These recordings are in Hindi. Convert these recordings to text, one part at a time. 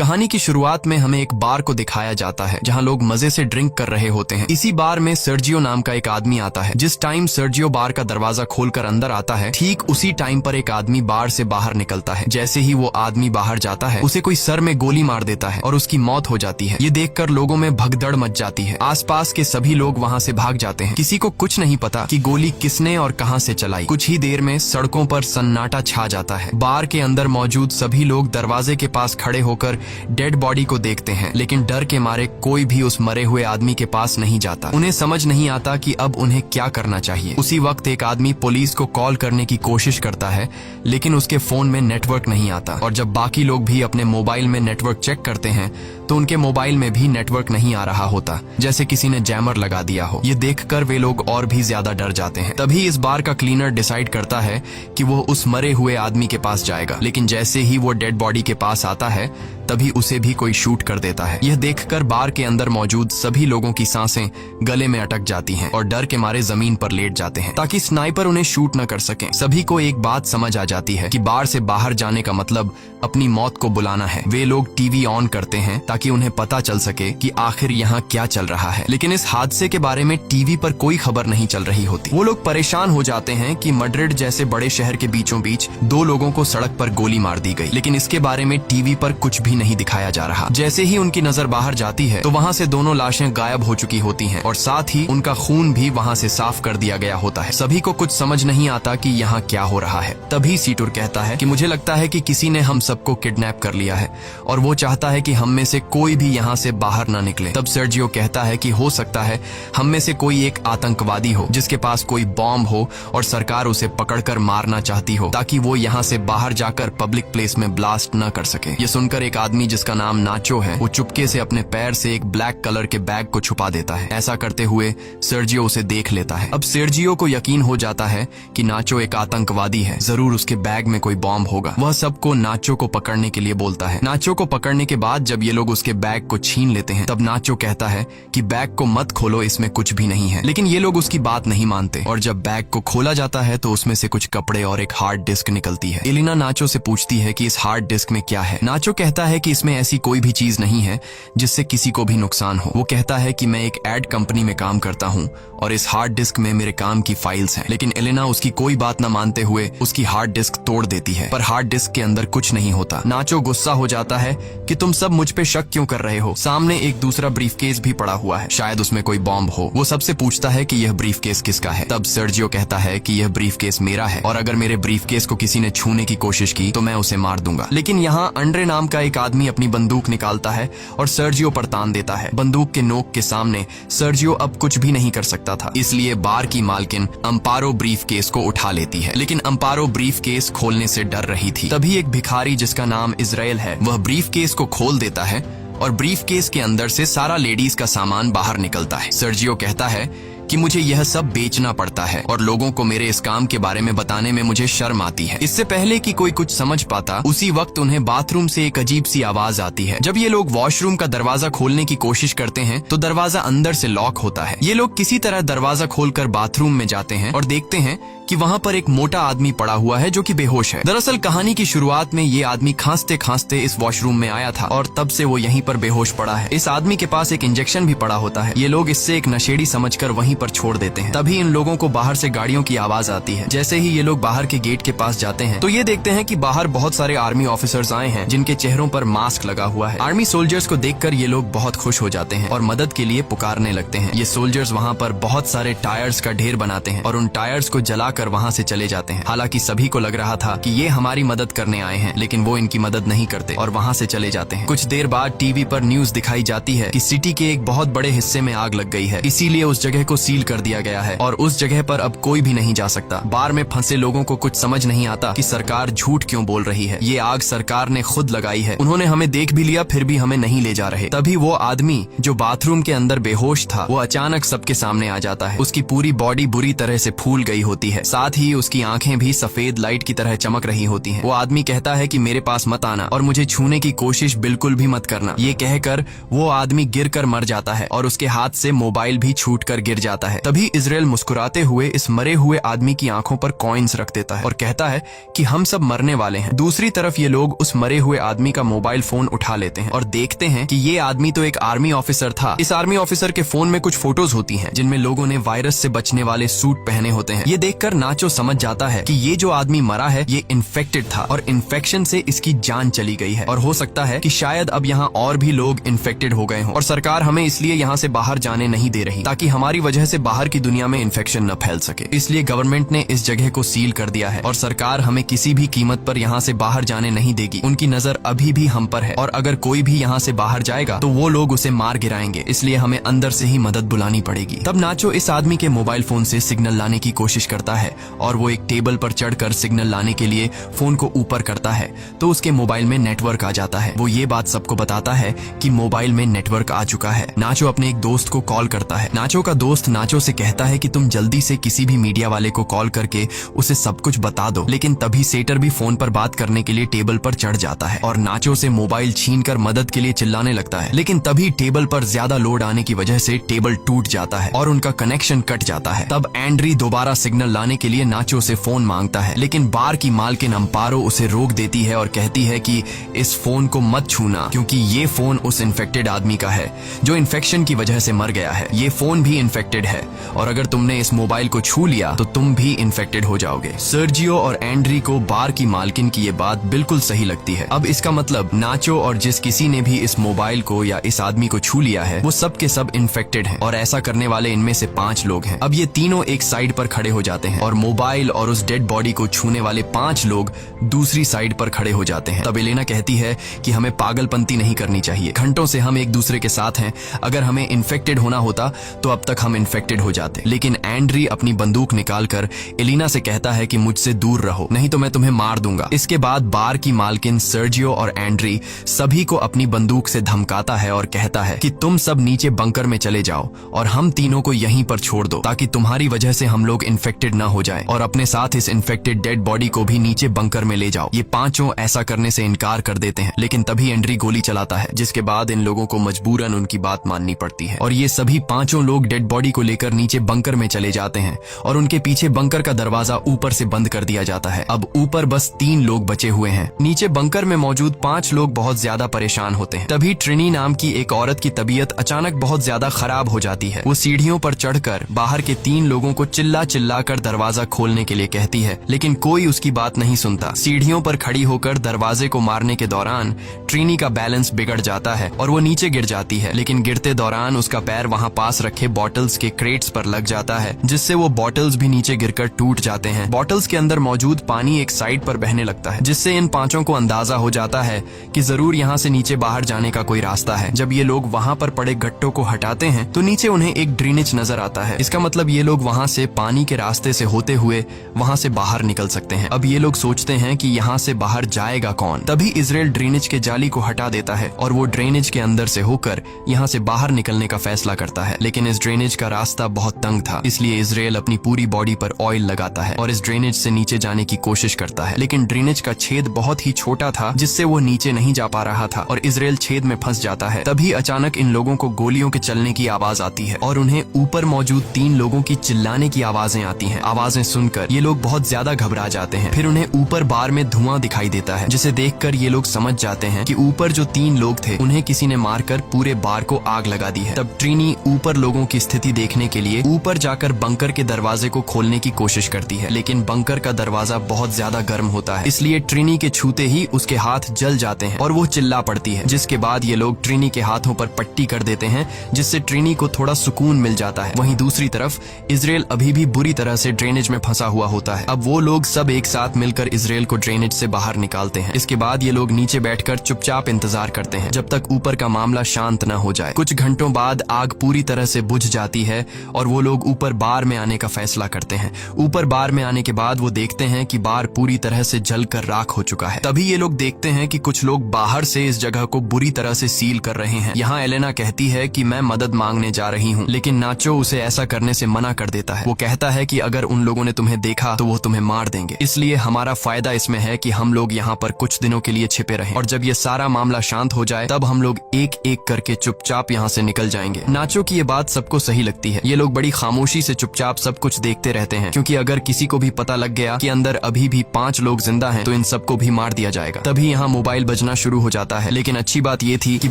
कहानी की शुरुआत में हमें एक बार को दिखाया जाता है जहां लोग मजे से ड्रिंक कर रहे होते हैं। इसी बार में सर्जियो नाम का एक आदमी आता है। जिस टाइम सर्जियो बार का दरवाजा खोलकर अंदर आता है, ठीक उसी टाइम पर एक आदमी बार से बाहर निकलता है। जैसे ही वो आदमी बाहर जाता है, उसे कोई सर में गोली मार देता है और उसकी मौत हो जाती है। ये देखकर लोगों में भगदड़ मच जाती है। आसपास के सभी लोग वहाँ से भाग जाते हैं। किसी को कुछ नहीं पता कि गोली किसने और कहाँ से चलाई। कुछ ही देर में सड़कों पर सन्नाटा छा जाता है। बार के अंदर मौजूद सभी लोग दरवाजे के पास खड़े होकर डेड बॉडी को देखते हैं, लेकिन डर के मारे कोई भी उस मरे हुए आदमी के पास नहीं जाता। उन्हें समझ नहीं आता कि अब उन्हें क्या करना चाहिए। उसी वक्त एक आदमी पुलिस को कॉल करने की कोशिश करता है, लेकिन उसके फोन में नेटवर्क नहीं आता। और जब बाकी लोग भी अपने मोबाइल में नेटवर्क चेक करते हैं तो उनके मोबाइल में भी नेटवर्क नहीं आ रहा होता, जैसे किसी ने जैमर लगा दिया हो। ये देखकर वे लोग और भी ज्यादा डर जाते हैं। तभी इस बार का क्लीनर डिसाइड करता है कि वो उस मरे हुए आदमी के पास जाएगा, लेकिन जैसे ही वो डेड बॉडी के पास आता है तभी उसे भी कोई शूट कर देता है। यह देखकर बार के अंदर मौजूद सभी लोगों की सांसें गले में अटक जाती हैं और डर के मारे जमीन पर लेट जाते हैं ताकि स्नाइपर उन्हें शूट न कर सके। सभी को एक बात समझ आ जाती है कि बार से बाहर जाने का मतलब अपनी मौत को बुलाना है। वे लोग टीवी ऑन करते हैं ताकि उन्हें पता चल सके कि आखिर यहाँ क्या चल रहा है, लेकिन इस हादसे के बारे में टीवी पर कोई खबर नहीं चल रही होती। वो लोग परेशान हो जाते हैं कि मैड्रिड जैसे बड़े शहर के बीचों बीच 2 लोगों को सड़क पर गोली मार दी गई, लेकिन इसके बारे में टीवी पर कुछ भी नहीं दिखाया जा रहा। जैसे ही उनकी नजर बाहर जाती है तो वहाँ से दोनों लाशें गायब हो चुकी होती हैं और साथ ही उनका खून भी वहाँ से साफ कर दिया गया होता है। सभी को कुछ समझ नहीं आता कि यहाँ क्या हो रहा है। तभी सीटूर कहता है कि मुझे लगता है कि किसी ने हम सबको किडनैप कर लिया है और वो चाहता है कि हम में से कोई भी यहाँ से बाहर ना निकले। तब सर्जियो कहता है कि हो सकता है हम में से कोई एक आतंकवादी हो जिसके पास कोई बॉम्ब हो और सरकार उसे पकड़कर मारना चाहती हो ताकि वो यहाँ से बाहर जाकर पब्लिक प्लेस में ब्लास्ट न कर सके। ये सुनकर एक आदमी जिसका नाम नाचो है, वो चुपके से अपने पैर से एक ब्लैक कलर के बैग को छुपा देता है। ऐसा करते हुए सर्जियो उसे देख लेता है। अब सर्जियो को यकीन हो जाता है कि नाचो एक आतंकवादी है, जरूर उसके बैग में कोई बॉम्ब होगा। वह सबको नाचो को पकड़ने के लिए बोलता है। नाचो को पकड़ने के बाद जब ये लोग उसके बैग को छीन लेते हैं तब नाचो कहता है कि बैग को मत खोलो, इसमें कुछ भी नहीं है, लेकिन ये लोग उसकी बात नहीं मानते और जब बैग को खोला जाता है तो उसमें से कुछ कपड़े और एक हार्ड डिस्क निकलती है। एलिना नाचो से पूछती है कि इस हार्ड डिस्क में क्या है। नाचो कहता है कि इसमें ऐसी कोई भी चीज नहीं है जिससे किसी को भी नुकसान हो। वो कहता है कि मैं एक एड कंपनी में काम करता हूँ और इस हार्ड डिस्क में मेरे काम की फाइल्स हैं, लेकिन एलिना उसकी कोई बात न मानते हुए उसकी हार्ड डिस्क तोड़ देती है, पर हार्ड डिस्क के अंदर कुछ नहीं होता। नाचो गुस्सा हो जाता है कि तुम सब मुझ पे शक क्यों कर रहे हो, सामने एक दूसरा ब्रीफकेस भी पड़ा हुआ है, शायद उसमें कोई बॉम्ब हो। वो सबसे पूछता है कि यह ब्रीफकेस किसका है। तब सर्जियो कहता है कि यह ब्रीफकेस मेरा है और अगर मेरे ब्रीफकेस को किसी ने छूने की कोशिश की तो मैं उसे मार दूंगा। लेकिन यहाँ अंड्रे नाम का एक आदमी अपनी बंदूक निकालता है और सर्जियो पर तान देता है। बंदूक के नोक के सामने सर्जियो अब कुछ भी नहीं कर सकता था, इसलिए बार की मालकिन अम्पारो ब्रीफकेस को उठा लेती है, लेकिन अम्पारो ब्रीफकेस खोलने से डर रही थी। तभी एक भिखारी जिसका नाम इजराइल है, वह ब्रीफकेस को खोल देता है और ब्रीफकेस के अंदर से सारा लेडीज का सामान बाहर निकलता है। सर्जियो कहता है कि मुझे यह सब बेचना पड़ता है और लोगों को मेरे इस काम के बारे में बताने में मुझे शर्म आती है। इससे पहले कि कोई कुछ समझ पाता, उसी वक्त उन्हें बाथरूम से एक अजीब सी आवाज आती है। जब ये लोग वॉशरूम का दरवाजा खोलने की कोशिश करते हैं तो दरवाजा अंदर से लॉक होता है। ये लोग किसी तरह दरवाजा खोलकर बाथरूम में जाते हैं और देखते हैं कि वहाँ पर एक मोटा आदमी पड़ा हुआ है जो कि बेहोश है। दरअसल कहानी की शुरुआत में ये आदमी खांसते खांसते इस वॉशरूम में आया था और तब से वो यहीं पर बेहोश पड़ा है। इस आदमी के पास एक इंजेक्शन भी पड़ा होता है। ये लोग इससे एक नशेड़ी समझकर वहीं पर छोड़ देते हैं। तभी इन लोगों को बाहर से गाड़ियों की आवाज आती है। जैसे ही ये लोग बाहर के गेट के पास जाते हैं तो ये देखते हैं कि बाहर बहुत सारे आर्मी ऑफिसर्स आए हैं जिनके चेहरों पर मास्क लगा हुआ है। आर्मी सोल्जर्स को देखकर ये लोग बहुत खुश हो जाते हैं और मदद के लिए पुकारने लगते हैं। ये सोल्जर्स वहाँ पर बहुत सारे टायर्स का ढेर बनाते हैं और उन टायर्स को जलाकर वहाँ से चले जाते हैं। हालांकि सभी को लग रहा था कि ये हमारी मदद करने आए हैं, लेकिन वो इनकी मदद नहीं करते और वहाँ से चले जाते हैं। कुछ देर बाद टीवी पर न्यूज दिखाई जाती है कि सिटी के एक बहुत बड़े हिस्से में आग लग गई है, इसीलिए उस जगह को सील कर दिया गया है और उस जगह पर अब कोई भी नहीं जा सकता। बार में फंसे लोगों को कुछ समझ नहीं आता कि सरकार झूठ क्यों बोल रही है। ये आग सरकार ने खुद लगाई है, उन्होंने हमें देख भी लिया फिर भी हमें नहीं ले जा रहे। तभी वो आदमी जो बाथरूम के अंदर बेहोश था वो अचानक सबके सामने आ जाता है। उसकी पूरी बॉडी बुरी तरह से फूल गई होती है, साथ ही उसकी आंखें भी सफेद लाइट की तरह चमक रही होती हैं। वो आदमी कहता है कि मेरे पास मत आना और मुझे छूने की कोशिश बिल्कुल भी मत करना। ये कहकर वो आदमी गिरकर मर जाता है और उसके हाथ से मोबाइल भी छूटकर गिर जाता है। तभी इजराइल मुस्कुराते हुए इस मरे हुए आदमी की आंखों पर कॉइन्स रख देता है और कहता है कि हम सब मरने वाले हैं। दूसरी तरफ ये लोग उस मरे हुए आदमी का मोबाइल फोन उठा लेते हैं और देखते हैं कि ये आदमी तो एक आर्मी ऑफिसर था। इस आर्मी ऑफिसर के फोन में कुछ फोटोज होती हैं जिनमें लोगों ने वायरस से बचने वाले सूट पहने होते हैं। ये देखकर नाचो समझ जाता है कि ये जो आदमी मरा है ये इन्फेक्टेड था और इन्फेक्शन से इसकी जान चली गई है और हो सकता है कि शायद अब यहाँ और भी लोग इन्फेक्टेड हो गए हों और सरकार हमें इसलिए यहाँ से बाहर जाने नहीं दे रही ताकि हमारी वजह से बाहर की दुनिया में इन्फेक्शन न फैल सके। इसलिए गवर्नमेंट ने इस जगह को सील कर दिया है और सरकार हमें किसी भी कीमत पर यहाँ से बाहर जाने नहीं देगी। उनकी नजर अभी भी हम पर है और अगर कोई भी यहाँ से बाहर जाएगा तो वो लोग उसे मार गिराएंगे, इसलिए हमें अंदर से ही मदद बुलानी पड़ेगी। तब नाचो इस आदमी के मोबाइल फोन से सिग्नल लाने की कोशिश करता है और वो एक टेबल पर चढ़कर सिग्नल लाने के लिए फोन को ऊपर करता है तो उसके मोबाइल में नेटवर्क आ जाता है। वो ये बात सबको बताता है कि मोबाइल में नेटवर्क आ चुका है। नाचो अपने एक दोस्त को कॉल करता है। नाचो का दोस्त नाचो से कहता है कि तुम जल्दी से किसी भी मीडिया वाले को कॉल करके उसे सब कुछ बता दो। लेकिन तभी सेटर भी फोन पर बात करने के लिए टेबल पर चढ़ जाता है और नाचो से मोबाइल छीनकर मदद के लिए चिल्लाने लगता है। लेकिन तभी टेबल पर ज्यादा लोड आने की वजह से टेबल टूट जाता है और उनका कनेक्शन कट जाता है। तब एंड्री दोबारा सिग्नल लाने के लिए नाचो से फोन मांगता है, लेकिन बार की मालकिन अम्पारो उसे रोक देती है और कहती है कि इस फोन को मत छूना क्योंकि ये फोन उस इन्फेक्टेड आदमी का है जो इन्फेक्शन की वजह से मर गया है। ये फोन भी इन्फेक्टेड है और अगर तुमने इस मोबाइल को छू लिया तो तुम भी इन्फेक्टेड हो जाओगे। सर्जियो और एंड्री को बार की मालकिन की ये बात बिल्कुल सही लगती है। अब इसका मतलब नाचो और जिस किसी ने भी इस मोबाइल को या इस आदमी को छू लिया है वो सब के सब इन्फेक्टेड हैं और ऐसा करने वाले इनमें से 5 लोग हैं। अब ये तीनों एक साइड पर खड़े हो जाते हैं और मोबाइल और उस डेड बॉडी को छूने वाले 5 लोग दूसरी साइड पर खड़े हो जाते हैं। तब एलेना कहती है कि हमें पागलपंती नहीं करनी चाहिए। घंटों से हम एक दूसरे के साथ हैं, अगर हमें इन्फेक्टेड होना होता तो अब तक हम इन्फेक्टेड हो जाते। लेकिन एंड्री अपनी बंदूक निकालकर एलिना से कहता है कि मुझसे दूर रहो नहीं तो मैं तुम्हें मार दूंगा। इसके बाद बार की मालकिन सर्जियो और एंड्री सभी को अपनी बंदूक से धमकाता है और कहता है कि तुम सब नीचे बंकर में चले जाओ और हम तीनों को यहीं पर छोड़ दो ताकि तुम्हारी वजह से हम लोग इन्फेक्टेड ना हो जाएं और अपने साथ इस इन्फेक्टेड डेड बॉडी को भी नीचे बंकर में ले जाओ। ये पांचों ऐसा करने से इनकार कर देते हैं, लेकिन तभी एंड्री गोली चलाता है जिसके बाद इन लोगों को मजबूरन उनकी बात माननी पड़ती है और ये सभी पांचों लोग डेड बॉडी को लेकर नीचे बंकर में चले जाते हैं और उनके पीछे बंकर का दरवाजा ऊपर से बंद कर दिया जाता है। अब ऊपर बस 3 लोग बचे हुए हैं। नीचे बंकर में मौजूद 5 लोग बहुत ज्यादा परेशान होते हैं। तभी ट्रिनी नाम की एक औरत की तबीयत अचानक बहुत ज्यादा खराब हो जाती है। वो सीढ़ियों पर चढ़कर बाहर के 3 लोगों को चिल्ला चिल्ला कर दरवाजा खोलने के लिए कहती है, लेकिन कोई उसकी बात नहीं सुनता। सीढ़ियों पर खड़ी होकर दरवाजे को मारने के दौरान ट्रिनी का बैलेंस बिगड़ जाता है और वो नीचे गिर जाती है, लेकिन गिरते दौरान उसका पैर वहाँ पास रखे बॉटल्स के क्रेट्स पर लग जाता है जिससे वो बॉटल्स भी नीचे गिरकर टूट जाते हैं। बॉटल्स के अंदर मौजूद पानी एक साइड पर बहने लगता है जिससे इन 5 को अंदाजा हो जाता है कि जरूर यहाँ से नीचे बाहर जाने का कोई रास्ता है। जब ये लोग वहाँ पर पड़े गट्टों को हटाते हैं तो नीचे उन्हें एक ड्रेनेज नजर आता है। इसका मतलब ये लोग वहाँ से पानी के रास्ते से होते हुए वहाँ से बाहर निकल सकते हैं। अब ये लोग सोचते हैं कि यहाँ से बाहर जाएगा कौन। तभी इजराइल ड्रेनेज के जाली को हटा देता है और वो ड्रेनेज के अंदर से होकर यहाँ से बाहर निकलने का फैसला करता है, लेकिन इस ड्रेनेज का रास्ता बहुत तंग था, इसलिए इजराइल अपनी पूरी बॉडी पर ऑयल लगाता है और इस ड्रेनेज से नीचे जाने की कोशिश करता है, लेकिन ड्रेनेज का छेद बहुत ही छोटा था जिससे वो नीचे नहीं जा पा रहा था और इजराइल छेद में फंस जाता है। तभी अचानक इन लोगों को गोलियों के चलने की आवाज आती है और उन्हें ऊपर मौजूद 3 लोगों की चिल्लाने की आवाजें आती हैं। आवाजें सुनकर ये लोग बहुत ज्यादा घबरा जाते हैं। फिर उन्हें ऊपर बार में धुआं दिखाई देता है जिसे देखकर ये लोग समझ जाते हैं कि ऊपर जो 3 लोग थे उन्हें किसी ने मारकर पूरे बार को आग लगा दी है। तब ट्रिनी ऊपर लोगों की स्थिति देखने के लिए ऊपर जाकर बंकर के दरवाजे को खोलने की कोशिश करती है, लेकिन बंकर का दरवाजा बहुत ज्यादा गर्म होता है, इसलिए ट्रिनी के छूते ही उसके हाथ जल जाते हैं और वो चिल्ला पड़ती है, जिसके बाद ये लोग ट्रिनी के हाथों पर पट्टी कर देते हैं जिससे ट्रिनी को थोड़ा सुकून मिल जाता है। वहीं दूसरी तरफ इजराइल अभी भी बुरी तरह से ड्रेनेज में फंसा हुआ होता है। अब वो लोग सब एक साथ मिलकर इजराइल को ड्रेनेज से बाहर निकालते हैं। इसके बाद ये लोग नीचे बैठकर चुपचाप इंतजार करते हैं जब तक ऊपर का मामला शांत न हो जाए। कुछ घंटों बाद आग पूरी तरह से बुझ जाती है और वो लोग ऊपर बार में आने का फैसला करते हैं। ऊपर बार में आने के बाद वो देखते हैं कि बार पूरी तरह से जलकर राख हो चुका है। तभी ये लोग देखते हैं कि कुछ लोग बाहर से इस जगह को बुरी तरह से सील कर रहे हैं। यहाँ एलेना कहती है कि मैं मदद मांगने जा रही हूँ, लेकिन नाचो उसे ऐसा करने से मना कर देता है। वो कहता है कि अगर उन लोगों ने तुम्हें देखा तो वो तुम्हें मार देंगे, इसलिए हमारा फायदा इसमें है कि हम लोग यहाँ पर कुछ दिनों के लिए छिपे रहें और जब ये सारा मामला शांत हो जाए तब हम लोग एक एक करके चुपचाप यहाँ से निकल जाएंगे। नाचो की ये बात सबको सही लगती है। ये लोग बड़ी खामोशी से चुपचाप सब कुछ देखते रहते हैं, क्योंकि अगर किसी को भी पता लग गया कि अंदर अभी भी 5 लोग जिंदा हैं तो इन सबको भी मार दिया जाएगा। तभी यहाँ मोबाइल बजना शुरू हो जाता है। लेकिन अच्छी बात ये थी कि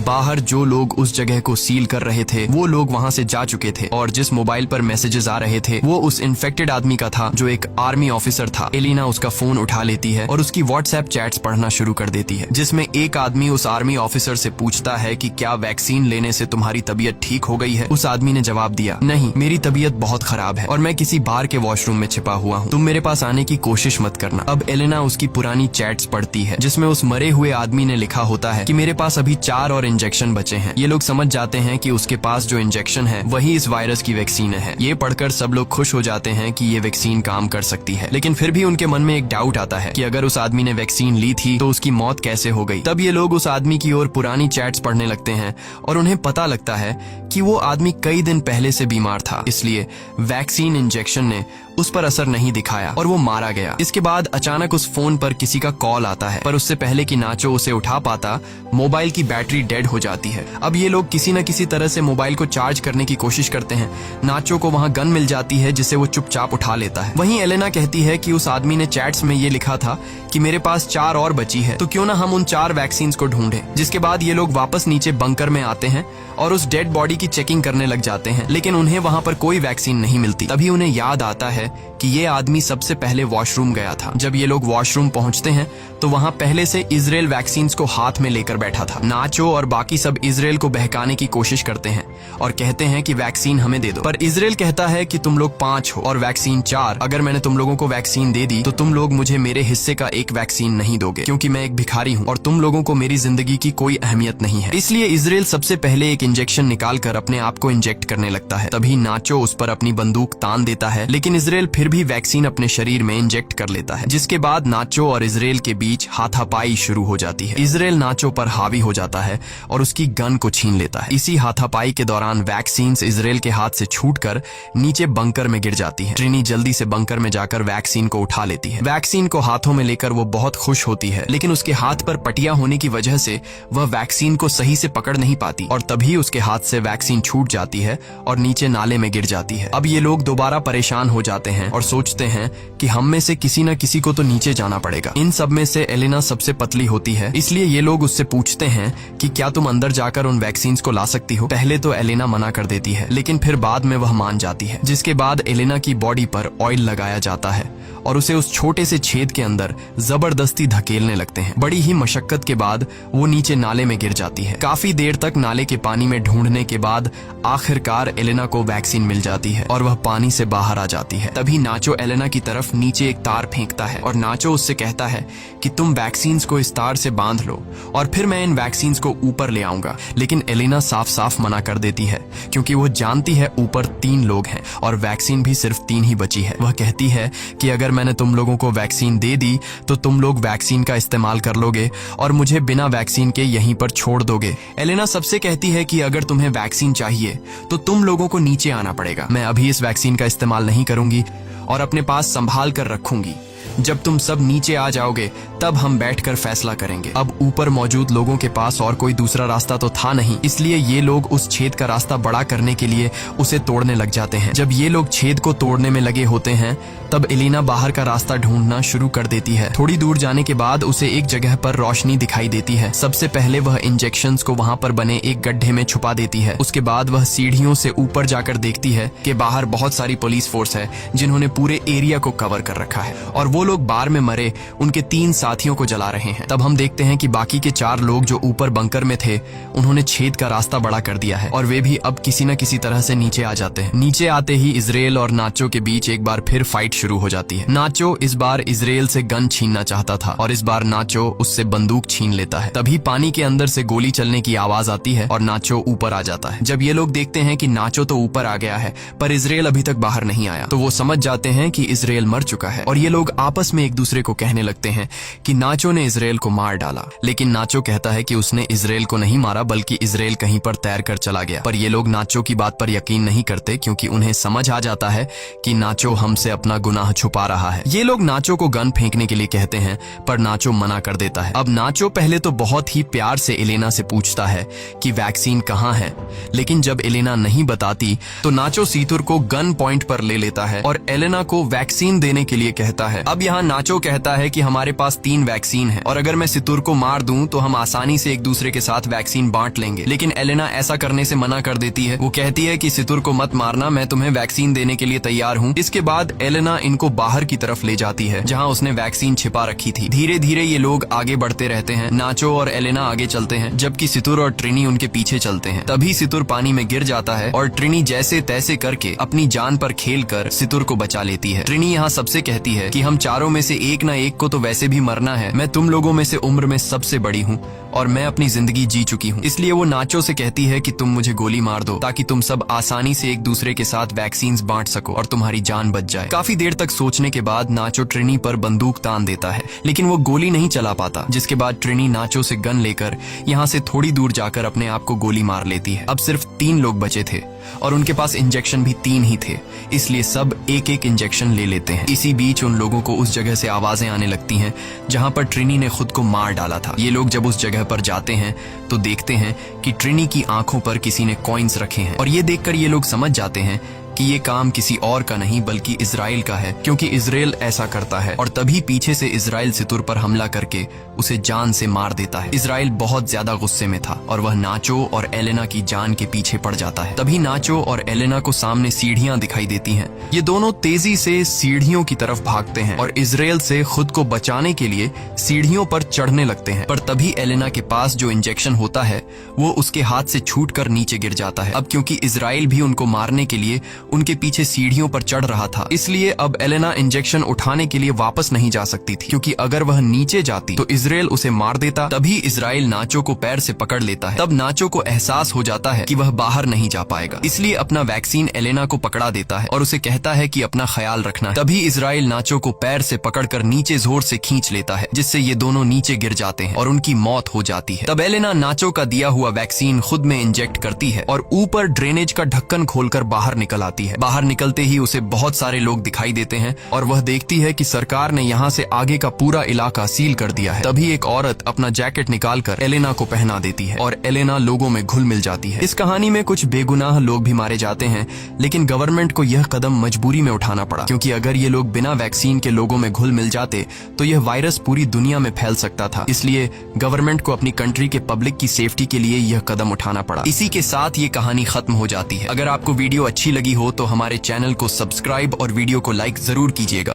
बाहर जो लोग उस जगह को सील कर रहे थे वो लोग वहाँ से जा चुके थे और जिस मोबाइल पर मैसेजेस आ रहे थे वो उस इन्फेक्टेड आदमी का था जो एक आर्मी ऑफिसर था। एलिना उसका फोन उठा लेती है और उसकी व्हाट्सएप चैट्स पढ़ना शुरू कर देती है, जिसमें एक आदमी उस आर्मी ऑफिसर से पूछता है कि क्या वैक्सीन लेने से तुम्हारी तबीयत ठीक हो गई है। उस आदमी ने जवाब दिया, नहीं, मेरी तबीयत बहुत खराब है और मैं किसी बार के वॉशरूम में छिपा हुआ हूँ, तुम मेरे पास आने की कोशिश मत करना। अब एलिना उसकी पुरानी चैट्स पढ़ती है जिसमें उस मरे हुए आदमी ने लिखा होता है कि मेरे पास अभी 4 और इंजेक्शन बचे हैं। ये लोग समझ जाते हैं कि उसके पास जो इंजेक्शन है वही इस वायरस की वैक्सीन है। ये पढ़कर सब लोग खुश हो जाते हैं कि ये वैक्सीन काम कर सकती है, लेकिन फिर भी उनके मन में एक डाउट आता है कि अगर उस आदमी ने वैक्सीन ली थी तो उसकी मौत कैसे हो गई। तब ये लोग उस आदमी की ओर पुरानी चैट्स पढ़ने लगते हैं और उन्हें पता लगता है कि वो आदमी कई दिन पहले से बीमार था, इसलिए वैक्सीन इंजेक्शन ने उस पर असर नहीं दिखाया और वो मारा गया। इसके बाद अचानक उस फोन पर किसी का कॉल आता है, पर उससे पहले कि नाचो उसे उठा पाता, मोबाइल की बैटरी डेड हो जाती है। अब ये लोग किसी न किसी तरह से मोबाइल को चार्ज करने की कोशिश करते हैं। नाचो को वहाँ गन मिल जाती है जिसे वो चुपचाप उठा लेता है। वहीं एलेना कहती है कि उस आदमी ने चैट्स में ये लिखा था कि मेरे पास 4 और बची है, तो क्यों ना हम उन 4 वैक्सीन को ढूंढें। जिसके बाद ये लोग वापस नीचे बंकर में आते हैं और उस डेड बॉडी की चेकिंग करने लग जाते हैं, लेकिन उन्हें वहाँ पर कोई वैक्सीन नहीं मिलती। तभी उन्हें याद आता है कि ये आदमी सबसे पहले वॉशरूम गया था। जब ये लोग वॉशरूम पहुंचते हैं तो वहाँ पहले से इजराइल वैक्सीन को हाथ में लेकर बैठा था। नाचो और बाकी सब इजराइल को बहकाने की कोशिश करते हैं और कहते हैं कि वैक्सीन हमें दे दो, पर इजराइल कहता है कि तुम लोग 5 हो और वैक्सीन 4। अगर मैंने तुम लोगों को वैक्सीन दे दी तो तुम लोग मुझे मेरे हिस्से का एक वैक्सीन नहीं दोगे, क्योंकि मैं एक भिखारी हूँ और तुम लोगों को मेरी जिंदगी की कोई अहमियत नहीं है। इसलिए इजराइल सबसे पहले एक इंजेक्शन निकालकर अपने आप को इंजेक्ट करने लगता है। तभी नाचो उस पर अपनी बंदूक तान देता है, लेकिन इजराइल फिर भी वैक्सीन अपने शरीर में इंजेक्ट कर लेता है, जिसके बाद नाचो और इजराइल के बीच हाथापाई शुरू हो जाती है। इजराइल नाचो पर हावी हो जाता है और उसकी गन को छीन लेता है। इसी हाथापाई के दौरान वैक्सीन इजराइल के हाथ से छूटकर नीचे बंकर में गिर जाती है। ट्रिनी जल्दी से बंकर में जाकर वैक्सीन को उठा लेती है। वैक्सीन को हाथों में लेकर वो बहुत खुश होती है, लेकिन उसके हाथ पर पटिया होने की वजह से वह वैक्सीन को सही से पकड़ नहीं पाती और तभी उसके हाथ से वैक्सीन छूट जाती है और नीचे नाले में गिर जाती है। अब ये लोग दोबारा परेशान हो जाते हैं और सोचते हैं कि हम में से किसी न किसी को तो नीचे जाना पड़ेगा। इन सब में से एलेना सबसे पतली होती है, इसलिए ये लोग उससे पूछते हैं कि क्या तुम अंदर जाकर उन वैक्सीन को ला सकती हो। पहले तो एलेना मना कर देती है, लेकिन फिर बाद में वह मान जाती है। जिसके बाद एलेना की बॉडी पर ऑयल लगाया जाता है और उसे उस छोटे से छेद के अंदर जबरदस्ती धकेलने लगते हैं। बड़ी ही मशक्कत के बाद वो नीचे नाले में गिर जाती है। काफी देर तक नाले के पानी में ढूंढने के बाद आखिरकार एलेना को वैक्सीन मिल जाती है और वह पानी से बाहर आ जाती है। तभी नाचो एलेना की तरफ नीचे एक तार फेंकता है और नाचो उससे कहता है कि तुम वैक्सीन को इस तार से बांध लो और फिर मैं इन वैक्सीन को ऊपर ले आऊंगा। लेकिन एलेना साफ साफ मना कर देती है, क्योंकि वो जानती है ऊपर 3 लोग हैं और वैक्सीन भी सिर्फ 3 ही बची है। वह कहती है कि अगर मैंने तुम लोगों को वैक्सीन दे दी तो तुम लोग वैक्सीन का इस्तेमाल कर लोगे और मुझे बिना वैक्सीन के यहीं पर छोड़ दोगे। एलेना सबसे कहती है कि अगर तुम्हें वैक्सीन चाहिए तो तुम लोगों को नीचे आना पड़ेगा। मैं अभी इस वैक्सीन का इस्तेमाल नहीं करूंगी और अपने पास संभाल कर रखूंगी। जब तुम सब नीचे आ जाओगे तब हम बैठकर फैसला करेंगे। अब ऊपर मौजूद लोगों के पास और कोई दूसरा रास्ता तो था नहीं, इसलिए ये लोग उस छेद का रास्ता बड़ा करने के लिए उसे तोड़ने लग जाते हैं। जब ये लोग छेद को तोड़ने में लगे होते हैं तब एलिना बाहर का रास्ता ढूंढना शुरू कर देती है। थोड़ी दूर जाने के बाद उसे एक जगह पर रोशनी दिखाई देती है। सबसे पहले वह इंजेक्शंस को वहां पर बने एक गड्ढे में छुपा देती है। उसके बाद वह सीढ़ियों से ऊपर जाकर देखती है कि बाहर बहुत सारी पुलिस फोर्स है जिन्होंने पूरे एरिया को कवर कर रखा है और वो लोग बार में मरे उनके 3 साथियों को जला रहे हैं। तब हम देखते हैं कि बाकी के 4 लोग जो ऊपर बंकर में थे उन्होंने छेद का रास्ता बड़ा कर दिया है और वे भी अब किसी न किसी तरह से नीचे आ जाते हैं। नीचे आते ही इजराइल और नाचो के बीच एक बार फिर फाइट शुरू हो जाती है। नाचो इस बार इजराइल से गन छीनना चाहता था और इस बार नाचो उससे बंदूक छीन लेता है। तभी पानी के अंदर से गोली चलने की आवाज आती है और नाचो ऊपर आ जाता है। जब ये लोग देखते हैं कि नाचो तो ऊपर आ गया है पर इजराइल अभी तक बाहर नहीं आया तो वो समझ जाते हैं कि इजराइल मर चुका है और ये लोग आपस में एक दूसरे को कहने लगते हैं कि नाचो ने इजराइल को मार डाला। लेकिन नाचो कहता है कि उसने इजराइल को नहीं मारा बल्कि इजराइल कहीं पर तैर कर चला गया। पर ये लोग नाचो की बात पर यकीन नहीं करते क्योंकि उन्हें समझ आ जाता है कि नाचो हमसे अपना गुनाह छुपा रहा है। ये लोग नाचो को गन फेंकने के लिए कहते हैं पर नाचो मना कर देता है। अब नाचो पहले तो बहुत ही प्यार से एलेना से पूछता है कि वैक्सीन कहाँ है, लेकिन जब एलेना नहीं बताती तो नाचो सीतुर को गन पॉइंट पर ले लेता है और एलेना को वैक्सीन देने के लिए कहता है। अब यहाँ नाचो कहता है कि हमारे पास 3 वैक्सीन है और अगर मैं सितुर को मार दूं तो हम आसानी से एक दूसरे के साथ वैक्सीन बांट लेंगे। लेकिन एलेना ऐसा करने से मना कर देती है। वो कहती है कि सितुर को मत मारना, मैं तुम्हें वैक्सीन देने के लिए तैयार हूँ। इसके बाद एलेना इनको बाहर की तरफ ले जाती है जहाँ उसने वैक्सीन छिपा रखी थी। धीरे धीरे ये लोग आगे बढ़ते रहते हैं। नाचो और एलेना आगे चलते हैं जबकि सितुर और ट्रिनी उनके पीछे चलते हैं। तभी सितुर पानी में गिर जाता है और ट्रिनी जैसे तैसे करके अपनी जान पर खेल कर सितुर को बचा लेती है। ट्रिनी यहाँ सबसे कहती है कि हम चारों में से एक ना एक को तो वैसे भी मरना है। मैं तुम लोगों में से उम्र में सबसे बड़ी हूँ और मैं अपनी जिंदगी जी चुकी हूँ, इसलिए वो नाचो से कहती है कि तुम मुझे गोली मार दो ताकि तुम सब आसानी से एक दूसरे के साथ वैक्सीन बांट सको और तुम्हारी जान बच जाए। काफी देर तक सोचने के बाद नाचो ट्रिनी पर बंदूक तान देता है लेकिन वो गोली नहीं चला पाता, जिसके बाद ट्रिनी नाचो से गन लेकर यहाँ से थोड़ी दूर जाकर अपने आप को गोली मार लेती है। अब सिर्फ 3 लोग बचे थे और उनके पास इंजेक्शन भी 3 ही थे, इसलिए सब एक एक इंजेक्शन ले लेते हैं। इसी बीच उन लोगों को उस जगह से आवाजें आने लगती हैं जहां पर ट्रिनी ने खुद को मार डाला था। ये लोग जब उस जगह पर जाते हैं तो देखते हैं कि ट्रिनी की आंखों पर किसी ने कॉइन्स रखे हैं और ये देखकर ये लोग समझ जाते हैं कि ये काम किसी और का नहीं बल्कि इजराइल का है, क्योंकि इजराइल ऐसा करता है। और तभी पीछे से इजराइल सितुर पर हमला करके उसे जान से मार देता है। इजराइल बहुत ज्यादा गुस्से में था और वह नाचो और एलेना की जान के पीछे पड़ जाता है। तभी नाचो और एलेना को सामने सीढ़ियां दिखाई देती हैं। ये दोनों तेजी से सीढ़ियों की तरफ भागते हैं और इजराइल से खुद को बचाने के लिए सीढ़ियों पर चढ़ने लगते हैं। पर तभी एलेना के पास जो इंजेक्शन होता है वो उसके हाथ से छूटकर नीचे गिर जाता है। अब क्योंकि इजराइल भी उनको मारने के लिए उनके पीछे सीढ़ियों पर चढ़ रहा था, इसलिए अब एलेना इंजेक्शन उठाने के लिए वापस नहीं जा सकती थी, क्योंकि अगर वह नीचे जाती तो इजराइल उसे मार देता। तभी इजराइल नाचो को पैर से पकड़ लेता है। तब नाचो को एहसास हो जाता है कि वह बाहर नहीं जा पाएगा, इसलिए अपना वैक्सीन एलेना को पकड़ा देता है और उसे कहता है कि अपना ख्याल रखना है। तभी इजराइल नाचो को पैर से पकड़कर नीचे जोर से खींच लेता है, जिससे ये दोनों नीचे गिर जाते हैं और उनकी मौत हो जाती है। तब एलेना नाचो का दिया हुआ वैक्सीन खुद में इंजेक्ट करती है और ऊपर ड्रेनेज का ढक्कन खोलकर बाहर निकल आती है। बाहर निकलते ही उसे बहुत सारे लोग दिखाई देते हैं और वह देखती है कि सरकार ने यहाँ से आगे का पूरा इलाका सील कर दिया है। तभी एक औरत अपना जैकेट निकालकर एलेना को पहना देती है और एलेना लोगों में घुल मिल जाती है। इस कहानी में कुछ बेगुनाह लोग भी मारे जाते हैं, लेकिन गवर्नमेंट को यह कदम मजबूरी में उठाना पड़ा, क्योंकि अगर ये लोग बिना वैक्सीन के लोगों में घुल मिल जाते तो यह वायरस पूरी दुनिया में फैल सकता था। इसलिए गवर्नमेंट को अपनी कंट्री के पब्लिक की सेफ्टी के लिए यह कदम उठाना पड़ा। इसी के साथ ये कहानी खत्म हो जाती है। अगर आपको वीडियो अच्छी लगी हो तो हमारे चैनल को सब्सक्राइब और वीडियो को लाइक जरूर कीजिएगा।